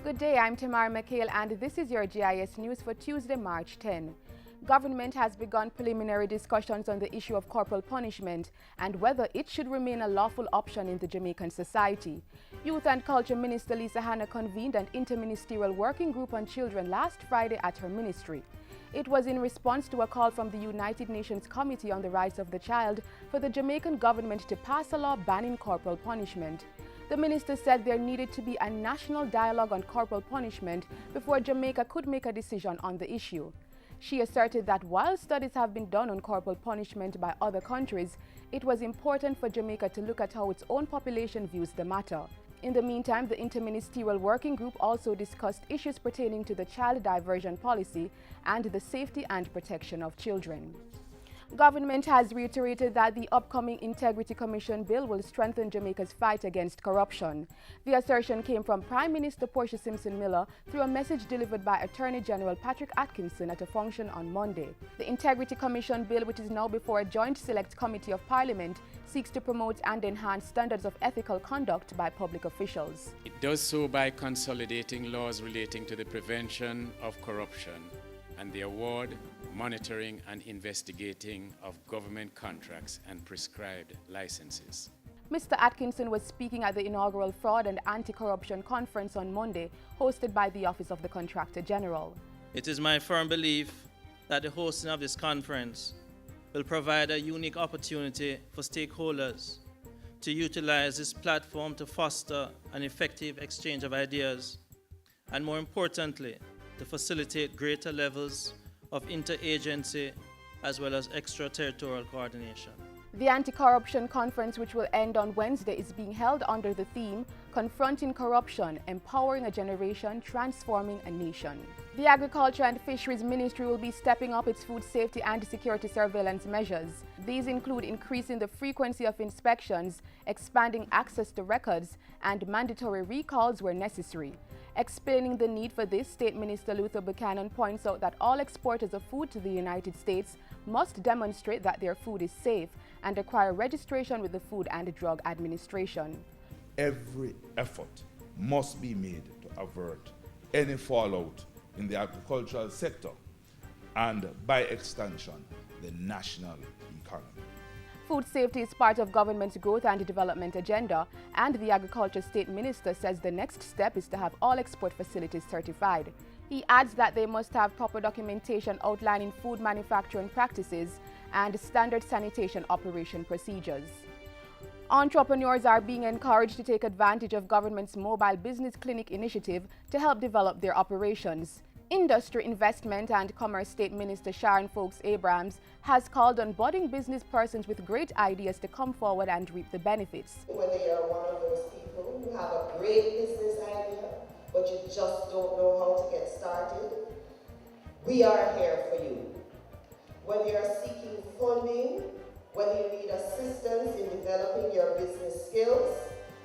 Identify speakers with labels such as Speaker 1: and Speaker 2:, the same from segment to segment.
Speaker 1: Good day, I'm Tamara McHale and this is your JIS news for Tuesday, March 10. Government has begun preliminary discussions on the issue of corporal punishment and whether it should remain a lawful option in the Jamaican society. Youth and Culture Minister Lisa Hanna convened an interministerial working group on children last Friday at her ministry. It was in response to a call from the United Nations Committee on the Rights of the Child for the Jamaican government to pass a law banning corporal punishment. The minister said there needed to be a national dialogue on corporal punishment before Jamaica could make a decision on the issue. She asserted that while studies have been done on corporal punishment by other countries, it was important for Jamaica to look at how its own population views the matter. In the meantime, the Interministerial Working Group also discussed issues pertaining to the child diversion policy and the safety and protection of children. Government has reiterated that the upcoming Integrity Commission bill will strengthen Jamaica's fight against corruption. The assertion came from Prime Minister Portia Simpson Miller through a message delivered by Attorney General Patrick Atkinson at a function on Monday. The Integrity Commission bill, which is now before a joint select committee of Parliament, seeks to promote and enhance standards of ethical conduct by public officials.
Speaker 2: It does so by consolidating laws relating to the prevention of corruption and the award, monitoring and investigating of government contracts and prescribed licenses.
Speaker 1: Mr. Atkinson was speaking at the inaugural Fraud and Anti-Corruption Conference on Monday, hosted by the Office of the Contractor General.
Speaker 3: It is my firm belief that the hosting of this conference will provide a unique opportunity for stakeholders to utilize this platform to foster an effective exchange of ideas and, more importantly, to facilitate greater levels of interagency as well as extraterritorial coordination.
Speaker 1: The Anti-Corruption Conference, which will end on Wednesday, is being held under the theme Confronting Corruption, Empowering a Generation, Transforming a Nation. The Agriculture and Fisheries Ministry will be stepping up its food safety and security surveillance measures. These include increasing the frequency of inspections, expanding access to records, and mandatory recalls where necessary. Explaining the need for this, State Minister Luther Buchanan points out that all exporters of food to the United States must demonstrate that their food is safe and acquire registration with the Food and Drug Administration.
Speaker 4: Every effort must be made to avert any fallout in the agricultural sector and, by extension, the national economy.
Speaker 1: Food safety is part of government's growth and development agenda, and the Agriculture State Minister says the next step is to have all export facilities certified. He adds that they must have proper documentation outlining food manufacturing practices and standard sanitation operation procedures. Entrepreneurs are being encouraged to take advantage of government's mobile business clinic initiative to help develop their operations. Industry, Investment and Commerce State Minister Sharon Folks Abrams has called on budding business persons with great ideas to come forward and reap the benefits.
Speaker 5: Whether you're one of those people who have a great business idea, but you just don't know how to get started, we are here for you. Whether you're seeking funding, whether you need assistance in developing your business skills,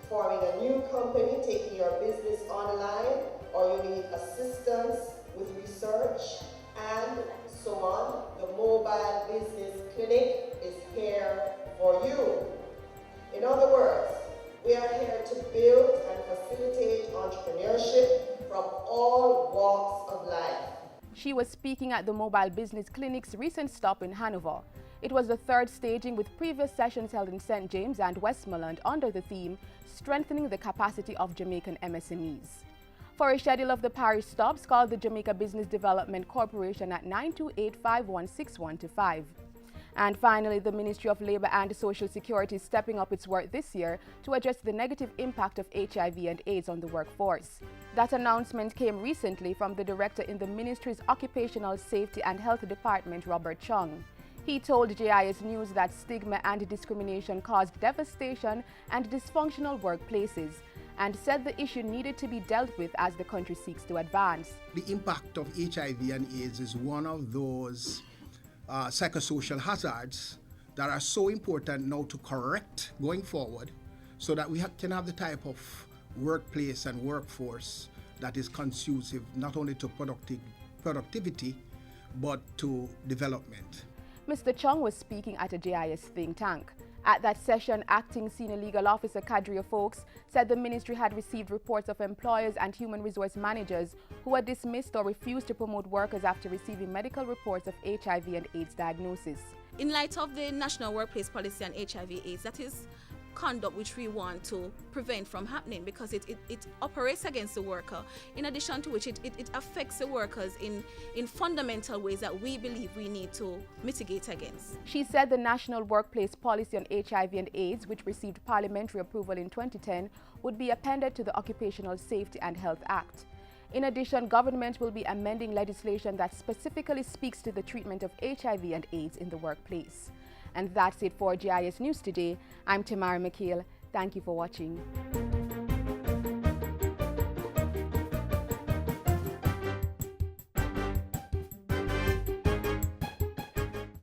Speaker 5: forming a new company, taking your business online, or you need assistance with research and so on, the Mobile Business Clinic is here for you. In other words, we are here to build and facilitate entrepreneurship from all walks of life.
Speaker 1: She was speaking at the Mobile Business Clinic's recent stop in Hanover. It was the third staging, with previous sessions held in St. James and Westmoreland under the theme Strengthening the Capacity of Jamaican MSMEs. For a schedule of the parish stops, call the Jamaica Business Development Corporation at 928-516-125. And finally, the Ministry of Labour and Social Security is stepping up its work this year to address the negative impact of HIV and AIDS on the workforce. That announcement came recently from the director in the ministry's Occupational Safety and Health Department, Robert Chung. He told JIS News that stigma and discrimination caused devastation and dysfunctional workplaces, and said the issue needed to be dealt with as the country seeks to advance.
Speaker 6: The impact of HIV and AIDS is one of those psychosocial hazards that are so important now to correct going forward, so that we can have the type of workplace and workforce that is conducive not only to productivity but to development.
Speaker 1: Mr. Chung was speaking at a JIS think tank. At that session, Acting Senior Legal Officer Kadria Folks said the ministry had received reports of employers and human resource managers who had dismissed or refused to promote workers after receiving medical reports of HIV and AIDS diagnosis.
Speaker 7: In light of the National Workplace Policy on HIV/AIDS, that is conduct which we want to prevent from happening, because it operates against the worker, in addition to which it affects the workers in fundamental ways that we believe we need to mitigate against.
Speaker 1: She said the National Workplace Policy on HIV and AIDS, which received parliamentary approval in 2010, would be appended to the Occupational Safety and Health Act. In addition, government will be amending legislation that specifically speaks to the treatment of HIV and AIDS in the workplace. And that's it for JIS News today. I'm Tamara McHale. Thank you for watching.